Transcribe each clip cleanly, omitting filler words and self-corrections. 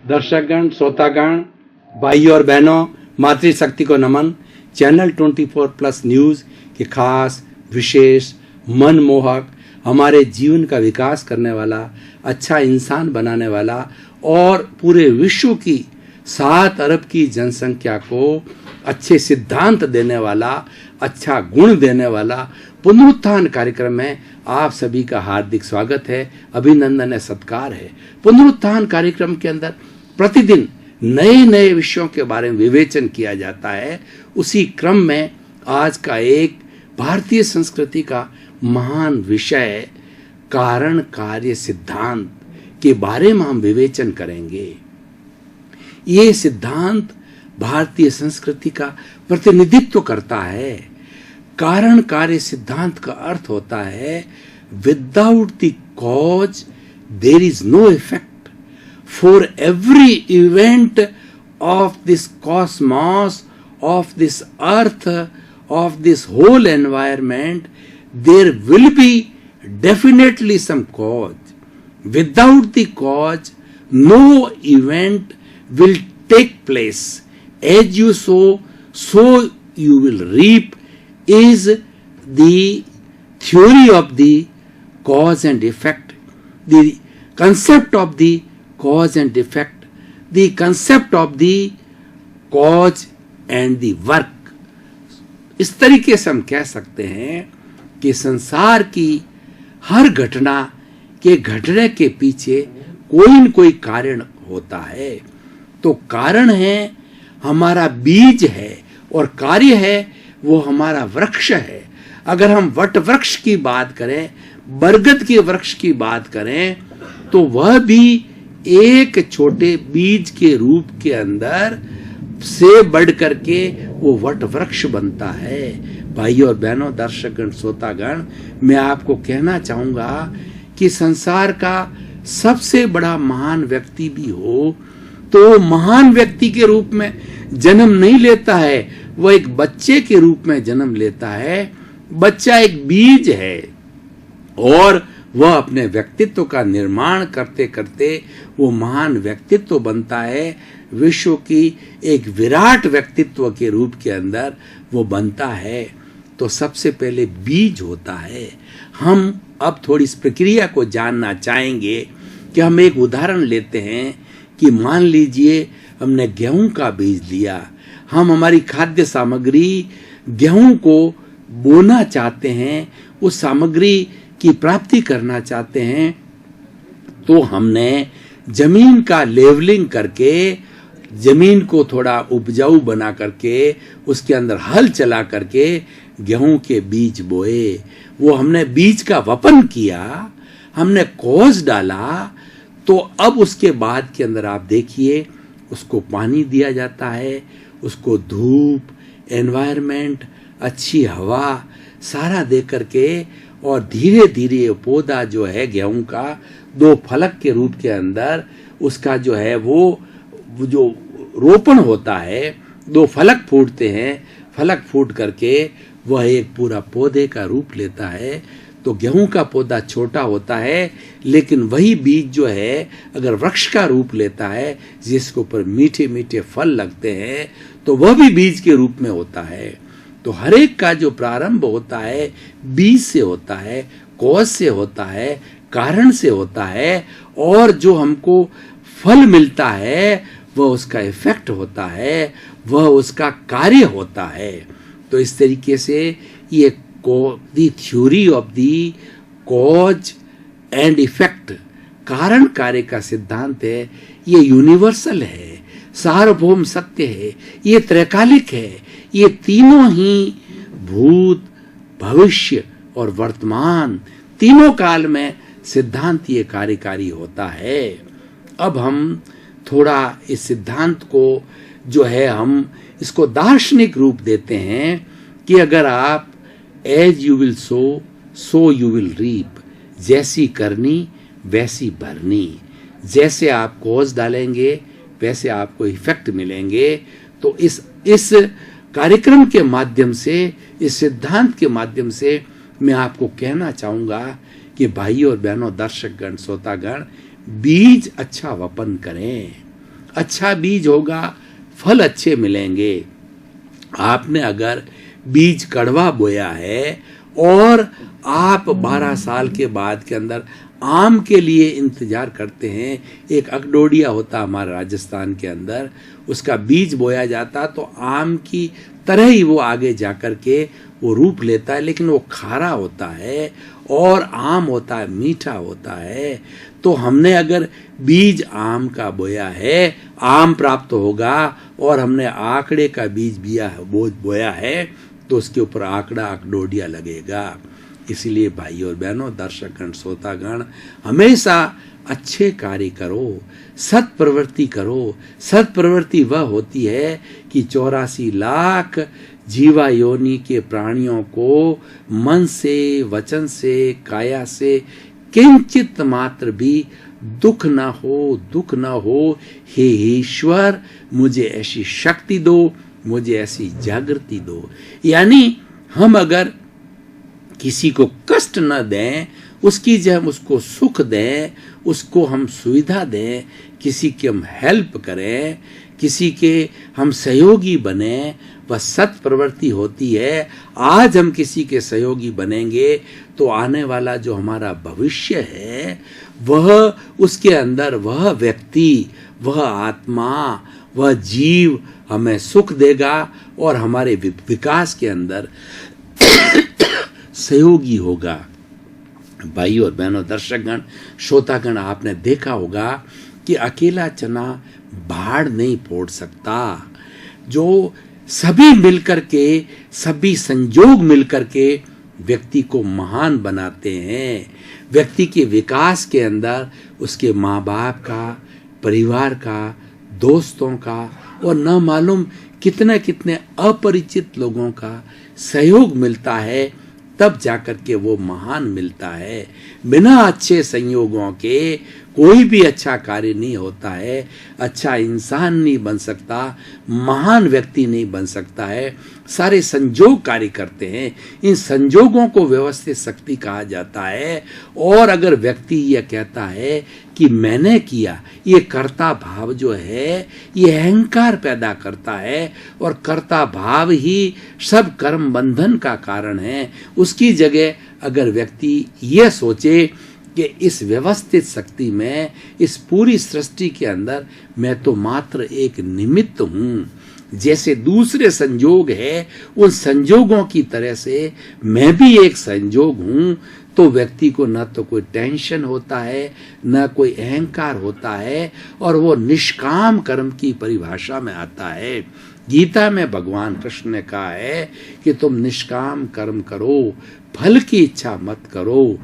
दर्शकगण, श्रोतागण, भाई और बहनों, मातृशक्ति को नमन। चैनल 24+ न्यूज के खास, विशेष, मनमोहक, हमारे जीवन का विकास करने वाला, अच्छा इंसान बनाने वाला और पूरे विश्व की 7 अरब की जनसंख्या को अच्छे सिद्धांत देने वाला, अच्छा गुण देने वाला पुनरुत्थान कार्यक्रम में आप सभी का हार्दिक स्वागत है, अभिनंदन है, सत्कार है। पुनरुत्थान कार्यक्रम के अंदर प्रतिदिन नए नए विषयों के बारे में विवेचन किया जाता है। उसी क्रम में आज का एक भारतीय संस्कृति का महान विषय कारण कार्य सिद्धांत के बारे में हम विवेचन करेंगे। ये सिद्धांत भारतीय संस्कृति का प्रतिनिधित्व करता है। कारण कार्य सिद्धांत का अर्थ होता है without the cause there is no effect. For every event of this cosmos, of this earth, of this whole environment, there will be definitely some cause. Without the cause, no event will take place. As you sow, so you will reap is the theory of the cause and effect. The concept of the cause and effect, the concept of the cause and the work। इस तरीके से हम कह सकते हैं कि संसार की हर घटना के घटने के पीछे कोई न कोई कारण होता है। तो कारण है हमारा बीज है और कार्य है वो हमारा वृक्ष है। अगर हम वट वृक्ष की बात करें, बरगद के वृक्ष की बात करें, तो वह भी एक छोटे बीज के रूप के अंदर से बढ़ करके वो वट वृक्ष बनता है। भाई और बहनों, दर्शकगण, श्रोतागण, मैं आपको कहना चाहूंगा कि संसार का सबसे बड़ा महान व्यक्ति भी हो तो महान व्यक्ति के रूप में जन्म नहीं लेता है, वो एक बच्चे के रूप में जन्म लेता है। बच्चा एक बीज है और वह अपने व्यक्तित्व का निर्माण करते करते वो महान व्यक्तित्व बनता है। विश्व की एक विराट व्यक्तित्व के रूप के अंदर वो बनता है। तो सबसे पहले बीज होता है। हम अब थोड़ी इस प्रक्रिया को जानना चाहेंगे कि हम एक उदाहरण लेते हैं कि मान लीजिए हमने गेहूं का बीज लिया। हम हमारी खाद्य सामग्री गेहूं को बोना चाहते हैं, उस सामग्री की प्राप्ति करना चाहते हैं, तो हमने जमीन का लेवलिंग करके, जमीन को थोड़ा उपजाऊ बना करके, उसके अंदर हल चला करके गेहूं के बीज बोए। वो हमने बीज का वपन किया, हमने कोस डाला। तो अब उसके बाद के अंदर आप देखिए उसको पानी दिया जाता है, उसको धूप, एनवायरनमेंट, अच्छी हवा सारा दे करके, और धीरे धीरे ये पौधा जो है गेहूं का 2 फलक के रूप के अंदर उसका जो है वो जो रोपण होता है, 2 फलक फूटते हैं। फलक फूट करके वह एक पूरा पौधे का रूप लेता है। तो गेहूं का पौधा छोटा होता है, लेकिन वही बीज जो है अगर वृक्ष का रूप लेता है जिसके ऊपर मीठे मीठे फल लगते हैं, तो वह भी बीज के रूप में होता है। तो हर एक का जो प्रारंभ होता है बीज से होता है, कॉज से होता है, कारण से होता है, और जो हमको फल मिलता है वह उसका इफेक्ट होता है, वह उसका कार्य होता है। तो इस तरीके से ये the theory of the cause and effect, कारण कार्य का सिद्धांत है, ये यूनिवर्सल है, सार्वभौम सत्य है, ये त्रैकालिक है। ये तीनों ही भूत, भविष्य और वर्तमान, तीनों काल में सिद्धांत ये कार्यकारी होता है। अब हम थोड़ा इस सिद्धांत को जो है हम इसको दार्शनिक रूप देते हैं कि अगर आप as you will sow, so you will reap, जैसी करनी वैसी भरनी, जैसे आप कॉज डालेंगे वैसे आपको इफेक्ट मिलेंगे। तो इस कार्यक्रम के माध्यम से, इस सिद्धांत के माध्यम से मैं आपको कहना चाहूंगा कि भाई और बहनों, दर्शकगण, श्रोतागण, बीज अच्छा वपन करें। अच्छा बीज होगा, फल अच्छे मिलेंगे। आपने अगर बीज कड़वा बोया है और आप 12 साल के बाद के अंदर आम के लिए इंतजार करते हैं, एक अकडोडिया होता हमारे राजस्थान के अंदर, उसका बीज बोया जाता तो आम की तरह ही वो आगे जाकर के वो रूप लेता है, लेकिन वो खारा होता है और आम होता है, मीठा होता है। तो हमने अगर बीज आम का बोया है, आम प्राप्त होगा, और हमने आंकड़े का बीज बोया है तो उसके ऊपर आंकड़ा अकडोडिया लगेगा। इसलिए भाई और बहनों, दर्शकगण, श्रोतागण, हमेशा अच्छे कार्य करो, सत प्रवृत्ति करो। सत प्रवृत्ति वह होती है कि 84 लाख जीवा योनि के प्राणियों को मन से, वचन से, काया से किंचित मात्र भी दुख न हो। हे ईश्वर, मुझे ऐसी शक्ति दो, मुझे ऐसी जागृति दो। यानी हम अगर किसी को कष्ट न दें, उसकी जब हम उसको सुख दें, उसको हम सुविधा दें, किसी की हम हेल्प करें, किसी के हम सहयोगी बने, वह सत प्रवृत्ति होती है। आज हम किसी के सहयोगी बनेंगे तो आने वाला जो हमारा भविष्य है, वह उसके अंदर वह व्यक्ति, वह आत्मा, वह जीव हमें सुख देगा और हमारे विकास के अंदर सहयोगी होगा। भाई और बहनों, दर्शकगण, श्रोतागण, आपने देखा होगा कि अकेला चना भाड़ नहीं फोड़ सकता। जो सभी मिलकर के, सभी संयोग मिलकर के व्यक्ति को महान बनाते हैं। व्यक्ति के विकास के अंदर उसके माँ बाप का, परिवार का, दोस्तों का और न मालूम कितने कितने अपरिचित लोगों का सहयोग मिलता है, तब जाकर के वो महान मिलता है। बिना अच्छे संयोगों के कोई भी अच्छा कार्य नहीं होता है, अच्छा इंसान नहीं बन सकता, महान व्यक्ति नहीं बन सकता है। सारे संयोग कार्य करते हैं, इन संयोगों को व्यवस्थित शक्ति कहा जाता है। और अगर व्यक्ति यह कहता है कि मैंने किया, ये कर्ता भाव जो है ये अहंकार पैदा करता है, और कर्ता भाव ही सब कर्म बंधन का कारण है। उसकी जगह अगर व्यक्ति यह सोचे कि इस व्यवस्थित शक्ति में, इस पूरी सृष्टि के अंदर मैं तो मात्र एक निमित्त हूँ, जैसे दूसरे संयोग है उन संयोगों की तरह से मैं भी एक संयोग हूँ, तो व्यक्ति को न तो कोई टेंशन होता है, न कोई अहंकार होता है, और वो निष्काम कर्म की परिभाषा में आता है। गीता में भगवान कृष्ण ने कहा है कि तुम निष्काम कर्म करो, फल की इच्छा मत करो।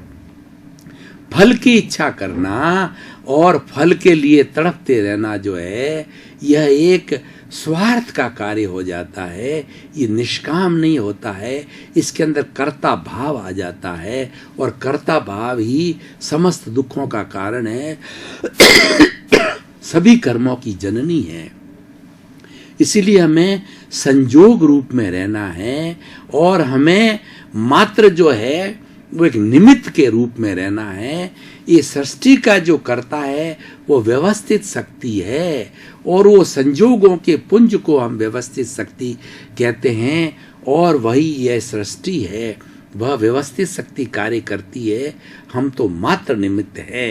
फल की इच्छा करना और फल के लिए तड़पते रहना जो है, यह एक स्वार्थ का कार्य हो जाता है। ये निष्काम नहीं होता है, इसके अंदर कर्ता भाव आ जाता है, और कर्ता भाव ही समस्त दुखों का कारण है, सभी कर्मों की जननी है। इसीलिए हमें संयोग रूप में रहना है, और हमें मात्र जो है वो एक निमित्त के रूप में रहना है। ये सृष्टि का जो करता है वो व्यवस्थित शक्ति है, और वो संयोगों के पुंज को हम व्यवस्थित शक्ति कहते हैं, और वही यह सृष्टि है, वह व्यवस्थित शक्ति कार्य करती है, हम तो मात्र निमित्त है।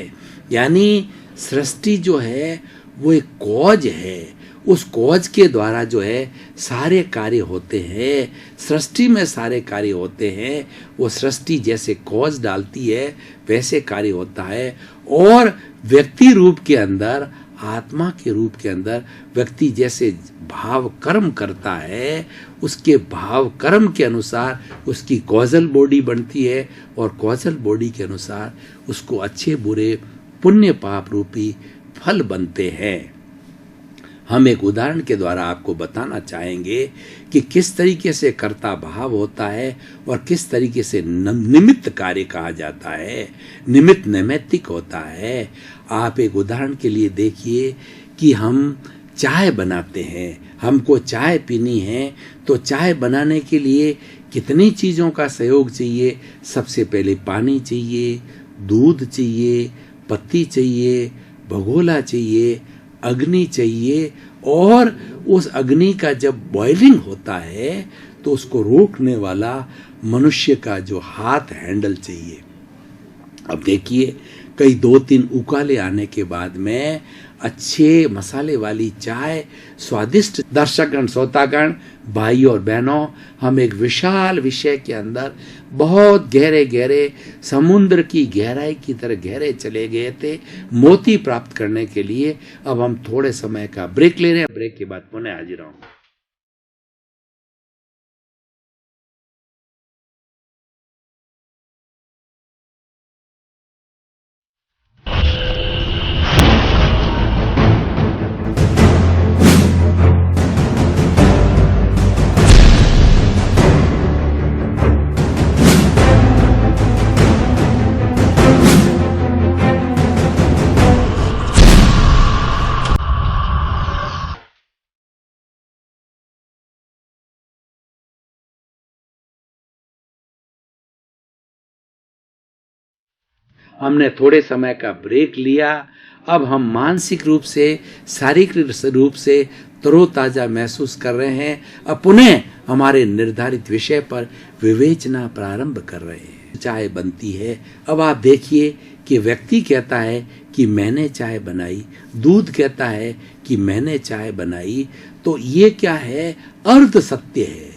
यानी सृष्टि जो है वो एक कॉज है, उस कॉज के द्वारा जो है सारे कार्य होते हैं, सृष्टि में सारे कार्य होते हैं। वो सृष्टि जैसे कॉज डालती है वैसे कार्य होता है, और व्यक्ति रूप के अंदर, आत्मा के रूप के अंदर व्यक्ति जैसे भाव कर्म करता है, उसके भाव कर्म के अनुसार उसकी कॉजल बॉडी बनती है, और कॉजल बॉडी के अनुसार उसको अच्छे बुरे पुण्य पाप रूपी फल बनते हैं। हम एक उदाहरण के द्वारा आपको बताना चाहेंगे कि किस तरीके से कर्ता भाव होता है और किस तरीके से निमित्त कार्य कहा जाता है। निमित्त नैमित्तिक होता है। आप एक उदाहरण के लिए देखिए कि हम चाय बनाते हैं, हमको चाय पीनी है, तो चाय बनाने के लिए कितनी चीज़ों का सहयोग चाहिए। सबसे पहले पानी चाहिए, दूध चाहिए, पत्ती चाहिए, भगोला चाहिए, अग्नि चाहिए, और उस अग्नि का जब बॉइलिंग होता है तो उसको रोकने वाला मनुष्य का जो हाथ हैंडल चाहिए। अब देखिए, कई 2-3 उकाले आने के बाद में अच्छे मसाले वाली चाय, स्वादिष्ट दर्शकगण, श्रोतागण, भाई और बहनों, हम एक विशाल विषय के अंदर बहुत गहरे गहरे समुद्र की गहराई की तरह गहरे चले गए थे मोती प्राप्त करने के लिए। अब हम थोड़े समय का ब्रेक ले रहे हैं, ब्रेक के बाद पुनः हाजिर होंगे। हमने थोड़े समय का ब्रेक लिया। अब हम मानसिक रूप से, शारीरिक रूप से तरोताजा महसूस कर रहे हैं। अब पुनः हमारे निर्धारित विषय पर विवेचना प्रारंभ कर रहे हैं। चाय बनती है। अब आप देखिए कि व्यक्ति कहता है कि मैंने चाय बनाई, दूध कहता है कि मैंने चाय बनाई, तो ये क्या है? अर्ध सत्य है,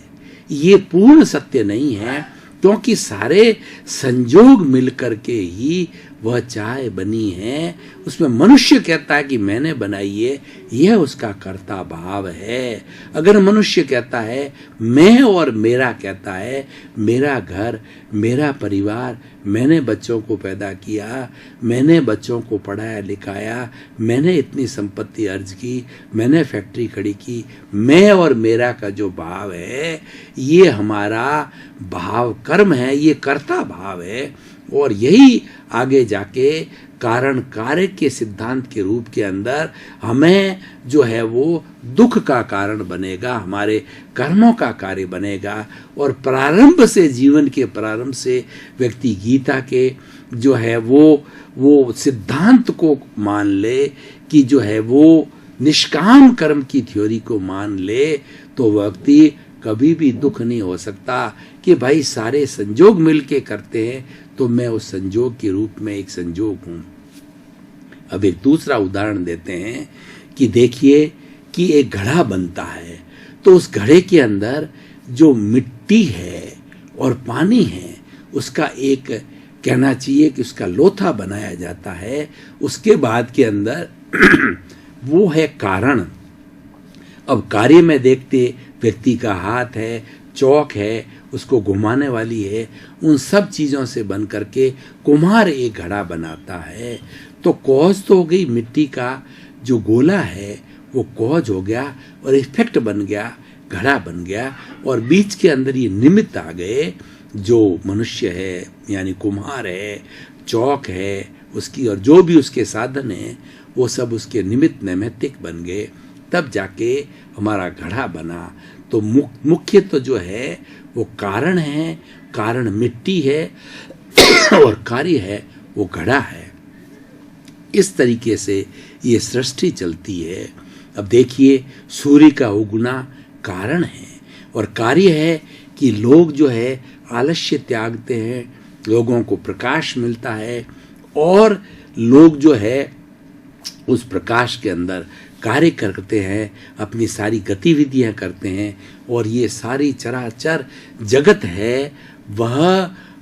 ये पूर्ण सत्य नहीं है, क्योंकि सारे संजोग मिलकर के ही वह चाय बनी है। उसमें मनुष्य कहता है कि मैंने बनाई है, यह उसका कर्ता भाव है। अगर मनुष्य कहता है मैं और मेरा, कहता है मेरा घर, मेरा परिवार, मैंने बच्चों को पैदा किया, मैंने बच्चों को पढ़ाया लिखाया, मैंने इतनी संपत्ति अर्ज की, मैंने फैक्ट्री खड़ी की, मैं और मेरा का जो भाव है, ये हमारा भाव कर्म है, ये कर्ता भाव है। और यही आगे जाके कारण कार्य के सिद्धांत के रूप के अंदर हमें जो है वो दुख का कारण बनेगा, हमारे कर्मों का कार्य बनेगा। और प्रारंभ से, जीवन के प्रारंभ से व्यक्ति गीता के जो है वो सिद्धांत को मान ले कि जो है वो निष्काम कर्म की थ्योरी को मान ले, तो व्यक्ति कभी भी दुख नहीं हो सकता कि भाई सारे संजोग मिलके करते हैं तो मैं उस संजोग के रूप में एक संजोग हूं। अब एक दूसरा उदाहरण देते हैं कि देखिए कि एक घड़ा बनता है, तो उस घड़े के अंदर जो मिट्टी है और पानी है, उसका एक कहना चाहिए कि उसका लोथा बनाया जाता है। उसके बाद के अंदर वो है कारण। अब कार्य में देखते व्यक्ति का हाथ है, चौक है, उसको घुमाने वाली है, उन सब चीजों से बन करके कुम्हार एक घड़ा बनाता है। तो कौज तो हो गई, मिट्टी का जो गोला है वो कौज हो गया और इफेक्ट बन गया, घड़ा बन गया। और बीच के अंदर ये निमित्त आ गए, जो मनुष्य है यानी कुम्हार है, चौक है उसकी, और जो भी उसके साधन है वो सब उसके निमित्त नैमित्तिक बन गए, तब जाके हमारा घड़ा बना। तो मुख्य तो जो है वो कारण है, कारण मिट्टी है और कार्य है वो घड़ा है। इस तरीके से ये सृष्टि चलती है। अब देखिए, सूर्य का उगना कारण है और कार्य है कि लोग जो है आलस्य त्यागते हैं, लोगों को प्रकाश मिलता है और लोग जो है उस प्रकाश के अंदर कार्य करते हैं, अपनी सारी गतिविधियां करते हैं। और ये सारी चराचर जगत है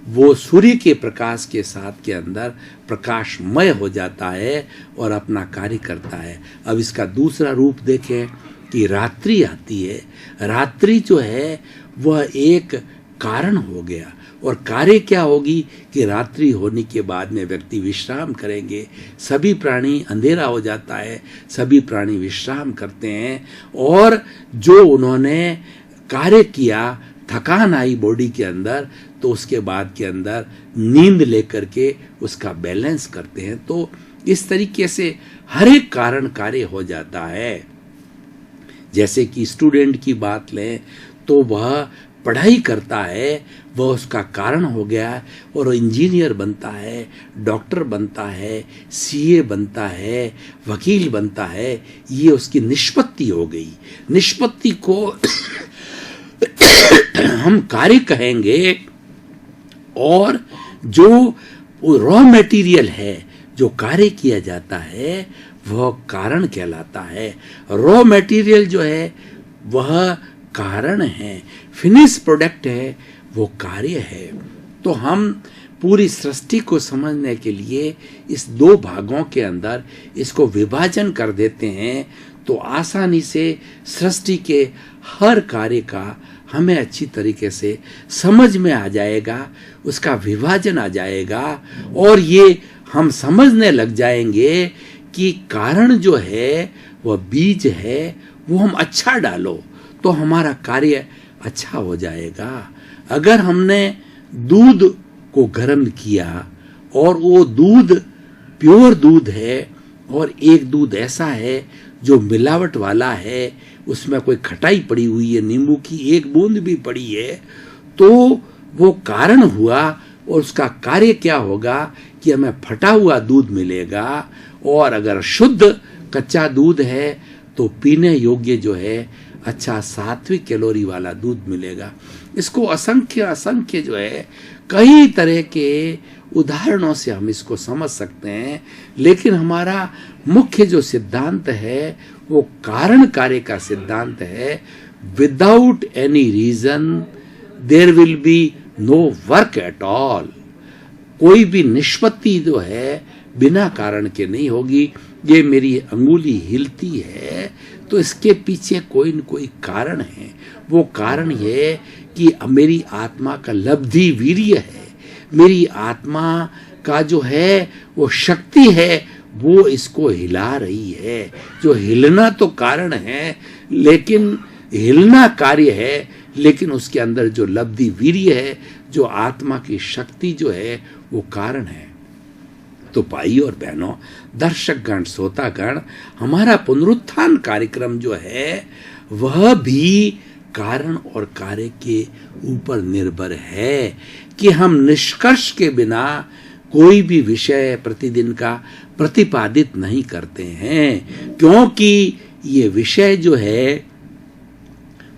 वो सूर्य के प्रकाश के साथ के अंदर प्रकाशमय हो जाता है और अपना कार्य करता है। अब इसका दूसरा रूप देखें कि रात्रि आती है। रात्रि जो है वह एक कारण हो गया, और कार्य क्या होगी कि रात्रि होने के बाद में व्यक्ति विश्राम करेंगे। सभी प्राणी, अंधेरा हो जाता है, सभी प्राणी विश्राम करते हैं, और जो उन्होंने कार्य किया, थकान आई बॉडी के अंदर, तो उसके बाद के अंदर नींद लेकर के उसका बैलेंस करते हैं। तो इस तरीके से हर एक कारण कार्य हो जाता है। जैसे कि स्टूडेंट की बात लें तो वह पढ़ाई करता है वह उसका कारण हो गया, और इंजीनियर बनता है, डॉक्टर बनता है, सीए बनता है, वकील बनता है, ये उसकी निष्पत्ति हो गई। निष्पत्ति को हम कार्य कहेंगे, और जो रॉ मटेरियल है जो कार्य किया जाता है वह कारण कहलाता है। रॉ मटेरियल जो है वह कारण है, फिनिश प्रोडक्ट है वो कार्य है। तो हम पूरी सृष्टि को समझने के लिए इस दो भागों के अंदर इसको विभाजन कर देते हैं, तो आसानी से सृष्टि के हर कार्य का हमें अच्छी तरीके से समझ में आ जाएगा, उसका विभाजन आ जाएगा, और ये हम समझने लग जाएंगे कि कारण जो है वह बीज है, वो हम अच्छा डालो तो हमारा कार्य अच्छा हो जाएगा। अगर हमने दूध को गर्म किया और वो दूध प्योर दूध है, और एक दूध ऐसा है जो मिलावट वाला है, उसमें कोई खटाई पड़ी हुई है, नींबू की एक बूंद भी पड़ी है, तो वो कारण हुआ, और उसका कार्य क्या होगा कि हमें फटा हुआ दूध मिलेगा। और अगर शुद्ध कच्चा दूध है तो पीने योग्य जो है अच्छा सात्विक कैलोरी वाला दूध मिलेगा। इसको असंख्य जो है कई तरह के उदाहरणों से हम इसको समझ सकते हैं, लेकिन हमारा मुख्य जो सिद्धांत है वो कारण कार्य का सिद्धांत है। Without any reason there will be no work at all. कोई भी निष्पत्ति जो है बिना कारण के नहीं होगी। ये मेरी अंगुली हिलती है तो इसके पीछे कोई न कोई कारण है। वो कारण ये कि मेरी आत्मा का लब्धि वीर्य है, मेरी आत्मा का जो है वो शक्ति है, वो इसको हिला रही है। जो हिलना तो कारण है, लेकिन हिलना कार्य है, लेकिन उसके अंदर जो लब्धि वीर्य है, जो आत्मा की शक्ति जो है वो कारण है। तो भाई और बहनों, दर्शकगण, श्रोतागण, हमारा पुनरुत्थान कार्यक्रम जो है वह भी कारण और कार्य के ऊपर निर्भर है कि हम निष्कर्ष के बिना कोई भी विषय प्रतिदिन का प्रतिपादित नहीं करते हैं, क्योंकि ये विषय जो है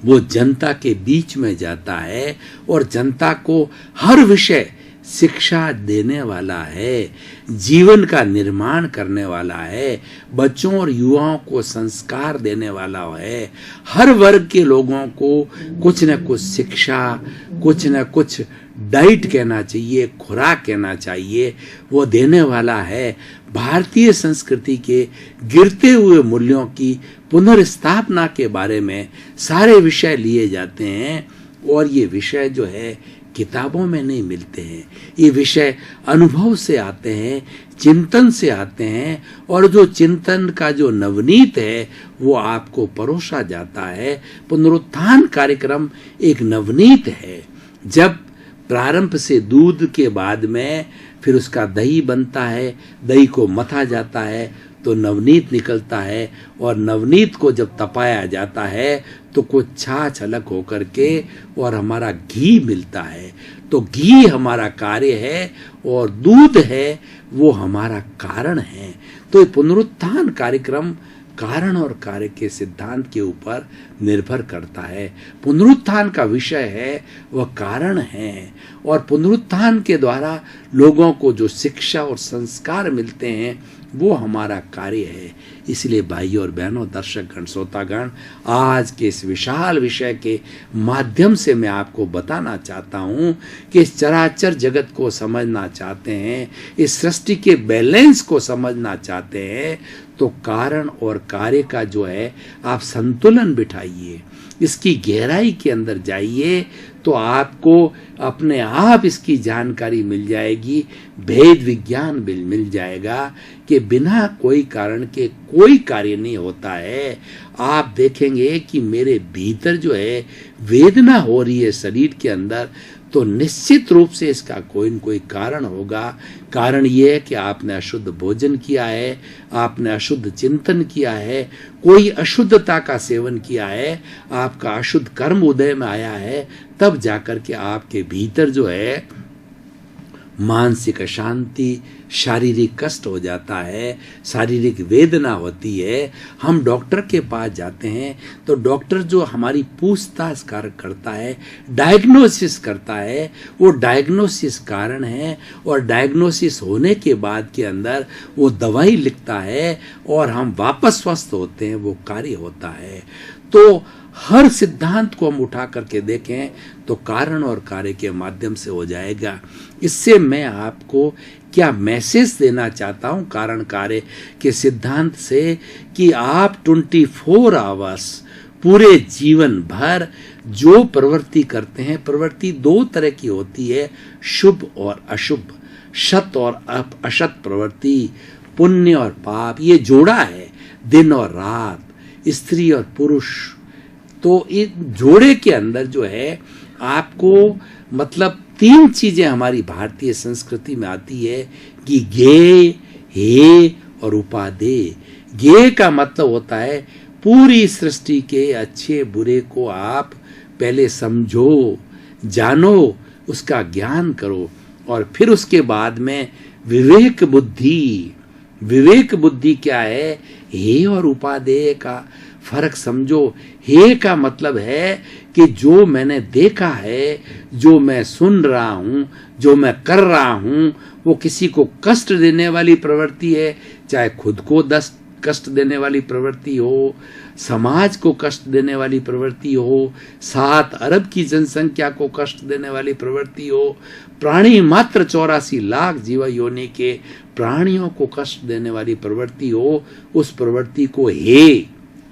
वो जनता के बीच में जाता है, और जनता को हर विषय शिक्षा देने वाला है, जीवन का निर्माण करने वाला है, बच्चों और युवाओं को संस्कार देने वाला है। हर वर्ग के लोगों को कुछ न कुछ शिक्षा, कुछ न कुछ डाइट कहना चाहिए, खुराक कहना चाहिए, वो देने वाला है। भारतीय संस्कृति के गिरते हुए मूल्यों की पुनर्स्थापना के बारे में सारे विषय लिए जाते हैं, और ये विषय जो है किताबों में नहीं मिलते हैं। ये विषय अनुभव से आते हैं, चिंतन से आते हैं, और जो चिंतन का जो नवनीत है वो आपको परोसा जाता है। पुनरुत्थान कार्यक्रम एक नवनीत है। जब प्रारंभ से दूध के बाद में फिर उसका दही बनता है, दही को मथा जाता है तो नवनीत निकलता है, और नवनीत को जब तपाया जाता है तो कुछ छाछ अलग होकर के और हमारा घी मिलता है। तो घी हमारा कार्य है और दूध है वो हमारा कारण है। तो ये पुनरुत्थान कार्यक्रम कारण और कार्य के सिद्धांत के ऊपर निर्भर करता है। पुनरुत्थान का विषय है वह कारण है, और पुनरुत्थान के द्वारा लोगों को जो शिक्षा और संस्कार मिलते हैं वो हमारा कार्य है। इसलिए भाई और बहनों, दर्शकगण, श्रोतागण, आज के इस विशाल विषय के माध्यम से मैं आपको बताना चाहता हूँ कि इस चराचर जगत को समझना चाहते हैं, इस सृष्टि के बैलेंस को समझना चाहते हैं, तो कारण और कार्य का जो है आप संतुलन बिठाइए, इसकी गहराई के अंदर जाइए, तो आपको अपने आप इसकी जानकारी मिल जाएगी, भेद विज्ञान मिल जाएगा कि बिना कोई कारण के कोई कार्य नहीं होता है। आप देखेंगे कि मेरे भीतर जो है वेदना हो रही है शरीर के अंदर, तो निश्चित रूप से इसका कोई न कोई कारण होगा। कारण ये है कि आपने अशुद्ध भोजन किया है, आपने अशुद्ध चिंतन किया है, कोई अशुद्धता का सेवन किया है, आपका अशुद्ध कर्म उदय में आया है, तब जाकर के आपके भीतर जो है मानसिक अशांति, शारीरिक कष्ट हो जाता है, शारीरिक वेदना होती है। हम डॉक्टर के पास जाते हैं तो डॉक्टर जो हमारी पूछताछ करता है, डायग्नोसिस करता है, वो डायग्नोसिस कारण है और डायग्नोसिस होने के बाद के अंदर वो दवाई लिखता है और हम वापस स्वस्थ होते हैं, वो कार्य होता है। तो हर सिद्धांत को हम उठा करके देखें तो कारण और कार्य के माध्यम से हो जाएगा। इससे मैं आपको क्या मैसेज देना चाहता हूं कारण कार्य के सिद्धांत से, कि आप 24 आवर्स पूरे जीवन भर जो प्रवृत्ति करते हैं, प्रवृत्ति दो तरह की होती है, शुभ और अशुभ, सत और असत प्रवृत्ति, पुण्य और पाप, ये जोड़ा है, दिन और रात, स्त्री और पुरुष। तो इस जोड़े के अंदर जो है आपको मतलब 3 चीजें हमारी भारतीय संस्कृति में आती है कि गे, हे और उपादेय। गे का मतलब होता है पूरी सृष्टि के अच्छे बुरे को आप पहले समझो, जानो, उसका ज्ञान करो और फिर उसके बाद में विवेक बुद्धि। विवेक बुद्धि क्या है? हे और उपादेय का फर्क समझो। हे का मतलब है कि जो मैंने देखा है, जो मैं सुन रहा हूं, जो मैं कर रहा हूं, वो किसी को कष्ट देने वाली प्रवृत्ति है, चाहे खुद को कष्ट देने वाली प्रवृत्ति हो, समाज को कष्ट देने वाली प्रवृत्ति हो, 7 अरब की जनसंख्या को कष्ट देने वाली प्रवृत्ति हो, प्राणी मात्र 84 लाख जीव योनि के प्राणियों को कष्ट देने वाली प्रवृत्ति हो, उस प्रवृत्ति को हे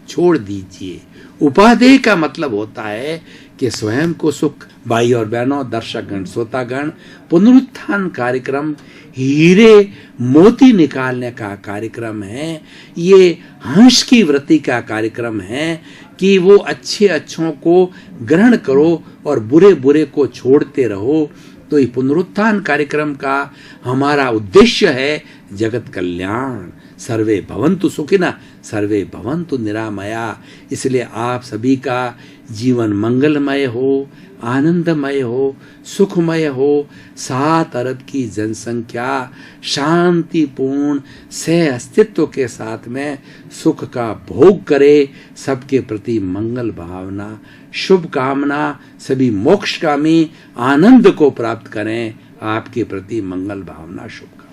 छोड़ दीजिए। उपादेय का मतलब होता है कि स्वयं को सुख। भाई और बहनों, दर्शकगण, श्रोतागण, पुनरुत्थान कार्यक्रम हीरे मोती निकालने का कार्यक्रम है। ये हंस की वृत्ति का कार्यक्रम है कि वो अच्छे अच्छों को ग्रहण करो और बुरे बुरे को छोड़ते रहो। तो ये पुनरुत्थान कार्यक्रम का हमारा उद्देश्य है जगत कल्याण। सर्वे भवन्तु सुखिनः, सर्वे भवन्तु निरामया। इसलिए आप सभी का जीवन मंगलमय हो, आनंदमय हो, सुखमय हो। 7 अरब की जनसंख्या शांतिपूर्ण सह अस्तित्व के साथ में सुख का भोग करे। सबके प्रति मंगल भावना, शुभ कामना, सभी मोक्षगामी आनंद को प्राप्त करें। आपके प्रति मंगल भावना, शुभ कामना।